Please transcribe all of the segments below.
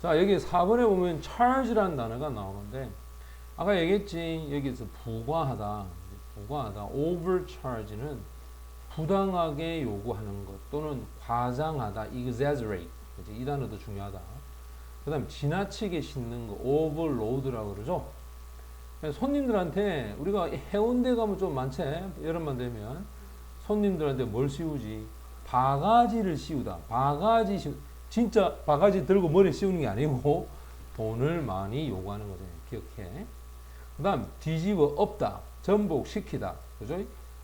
자, 여기 4번에 보면 charge라는 단어가 나오는데, 아까 얘기했지, 여기서 부과하다, overcharge는 부당하게 요구하는 것 또는 과장하다, exaggerate. 그치? 이 단어도 중요하다. 그 다음 지나치게 싣는 거, overload라고 그러죠. 손님들한테 우리가 해운대 가면 좀 많지, 여름만 되면 손님들한테 뭘 씌우지? 바가지를 씌우다. 진짜 바가지 들고 머리에 씌우는 게 아니고 돈을 많이 요구하는 거죠. 기억해. 그 다음 뒤집어 엎다, 전복시키다. 그죠?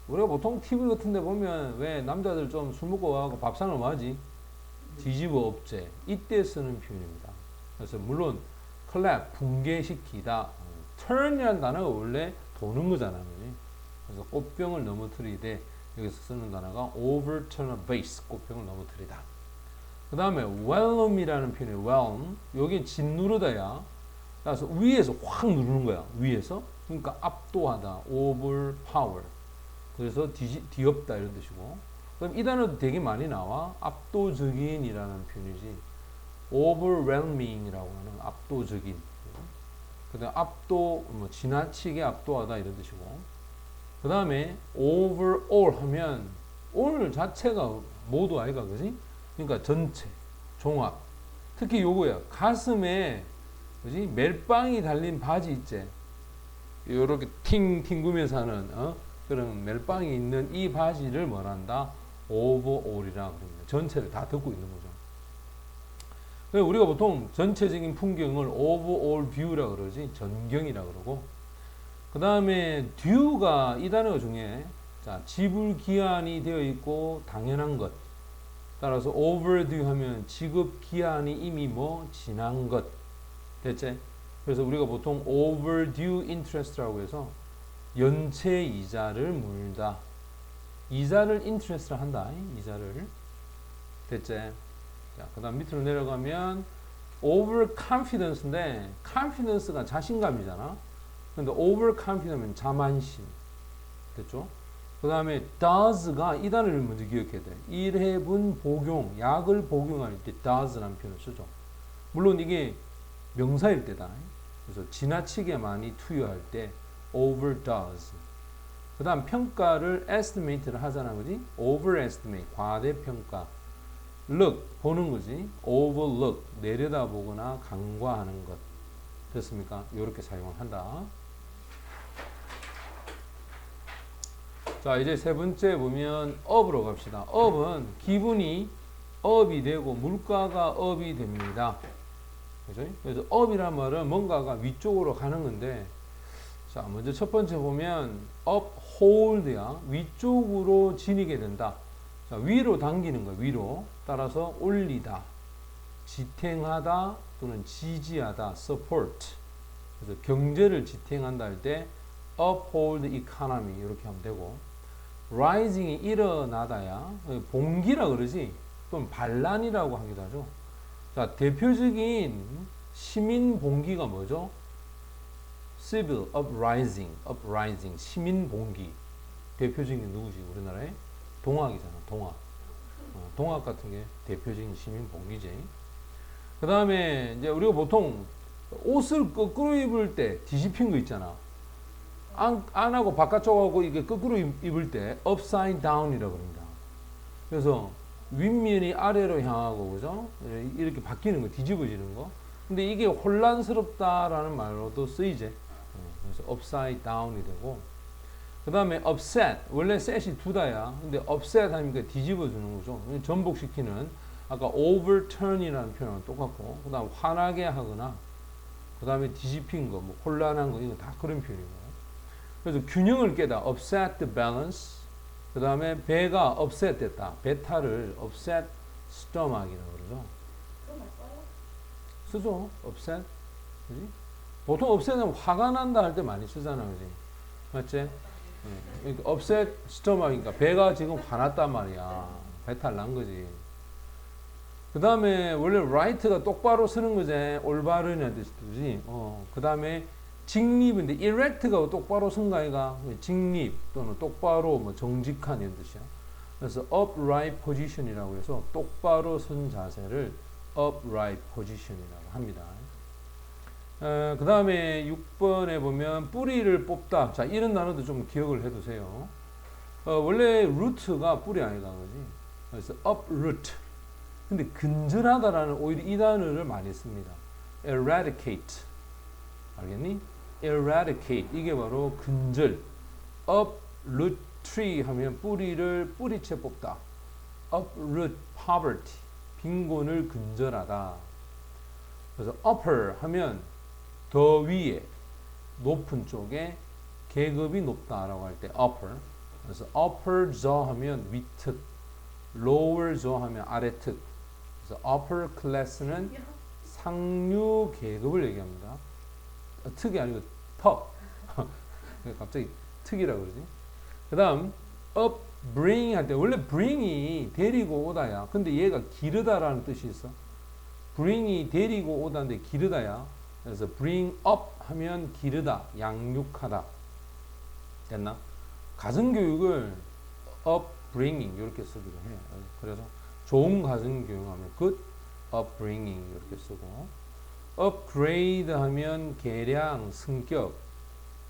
우리가 보통 TV 같은 데 보면 왜 남자들 좀 술 먹고 와서 밥상을 뭐 하지? 뒤집어 엎재. 이때 쓰는 표현입니다. 그래서 물론 collapse, 붕괴시키다. turn이라는 단어가 원래 도는 거잖아요. 그래서 꽃병을 넘어뜨리되 여기서 쓰는 단어가 overturn a vase, 꽃병을 넘어뜨리다. 그 다음에 whelm이라는 표현이 whelm, 여기 짓누르다야. 그래서 위에서 확 누르는 거야. 위에서. 그러니까 압도하다, overpower. 그래서 뒤엎다 이런 뜻이고. 그럼 이 단어도 되게 많이 나와. 압도적인이라는 표현이지. overwhelming이라고 하는 압도적인. 그 다음 지나치게 압도하다 이런 뜻이고. 그 다음에 overall 하면 all 자체가 모두 아이가 그지? 그러니까 전체, 종합. 특히 요거야. 가슴에 그지? 멜빵이 달린 바지 있지? 요렇게 팅구면서 하는 그런 멜빵이 있는 이 바지를 뭐란다? overall이라고 합니다. 전체를 다 듣고 있는 거죠. 우리가 보통 전체적인 풍경을 overall view라고 그러지, 전경이라고 그러고. 그 다음에 due가 이 단어가 중요해. 자, 지불 기한이 되어 있고 당연한 것. 따라서 overdue 하면 지급 기한이 이미 지난 것. 됐지? 그래서 우리가 보통 overdue interest라고 해서 연체 이자를 물다. 이자를 interest라 한다. 이자를. 됐지? 자, 그 다음 밑으로 내려가면 overconfidence인데 confidence가 자신감이잖아. 근데 overconfidence는 자만심. 됐죠? 그 다음에 does가 이 단어를 먼저 기억해야 돼. 1회분 복용, 약을 복용할 때 does라는 표현을 쓰죠. 물론 이게 명사일 때다. 그래서 지나치게 많이 투여할 때 overdoes. 그 다음 평가를 estimate를 하잖아. 그지? overestimate, 과대평가. look, 보는 거지. overlook, 내려다보거나 간과하는 것. 됐습니까? 이렇게 사용을 한다. 자, 이제 세 번째 보면 up으로 갑시다. up은 기분이 up이 되고 물가가 up이 됩니다. 그죠? 그래서 up이란 말은 뭔가가 위쪽으로 가는 건데, 자, 먼저 첫 번째 보면 uphold야. 위쪽으로 지니게 된다. 자, 위로 당기는 거예요. 위로. 따라서 올리다, 지탱하다 또는 지지하다, support. 그래서 경제를 지탱한다 할 때 uphold economy 이렇게 하면 되고, rising이 일어나다야. 봉기라 그러지. 또는 반란이라고 하기도 하죠. 자, 대표적인 시민 봉기가 뭐죠? civil uprising, 시민 봉기. 대표적인 게 누구지? 우리나라에? 동학이잖아, 동학. 동학 같은 게 대표적인 시민 봉기지. 그 다음에 이제 우리가 보통 옷을 거꾸로 입을 때 뒤집힌 거 있잖아. 안하고 바깥쪽하고 이게 거꾸로 입을 때 upside down이라고 합니다. 그래서 윗면이 아래로 향하고, 그죠? 이렇게 바뀌는 거, 뒤집어지는 거. 근데 이게 혼란스럽다라는 말로도 쓰이지. 그래서 upside down이 되고. 그 다음에 upset, 원래 set이 두다야. 근데 upset 하니까 뒤집어주는 거죠. 전복시키는, 아까 overturn이라는 표현은 똑같고, 그 다음 화나게 하거나, 그 다음에 뒤집힌 거, 혼란한 거, 이거 다 그런 표현이고. 그래서 균형을 깨다, upset the balance. 그 다음에 배가 upset 됐다. 배탈을 upset stomach이라고 그러죠. 쓰죠, upset. 그지? 보통 upset은 화가 난다 할 때 많이 쓰잖아, 그지? 맞지? 그러니까 upset stomach이니까 배가 지금 화났단 말이야. 배탈 난 거지. 그 다음에 원래 right가 똑바로 쓰는 거지. 올바른이라는 뜻이지. 그 다음에 직립인데 erect가 똑바로 쓴 거 아이가? 직립 또는 똑바로 정직한 이런 뜻이야. 그래서 upright position이라고 해서 똑바로 선 자세를 upright position이라고 합니다. 그 다음에 6번에 보면 뿌리를 뽑다. 자, 이런 단어도 좀 기억을 해두세요. 원래 root가 뿌리 아이가 그지? 그래서 uproot. 근데 근절하다라는 오히려 이 단어를 많이 씁니다. eradicate. 알겠니? eradicate. 이게 바로 근절. uproot tree 하면 뿌리채 뽑다. uproot poverty. 빈곤을 근절하다. 그래서 upper 하면 더 위에, 높은 쪽에 계급이 높다라고 할 때 upper. 그래서 upper jaw 하면 위특, lower jaw 하면 아래특. 그래서 upper class는 상류 계급을 얘기합니다. 특이 아니고 턱. 갑자기 특이라고 그러지. 그 다음 upbring 할 때 원래 bring이 데리고 오다야. 근데 얘가 기르다라는 뜻이 있어. bring이 데리고 오다인데 기르다야. 그래서 bring up 하면 기르다, 양육하다. 됐나? 가정교육을 upbringing 이렇게 쓰기도 해요. 그래서 좋은 가정교육하면 good upbringing 이렇게 쓰고, upgrade 하면 개량, 승격,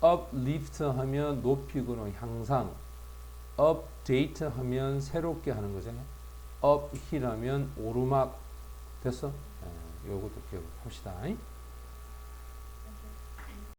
uplift 하면 높이거나 향상, update 하면 새롭게 하는 거죠. uphill 하면 오르막. 됐어? 요것도 기억합시다.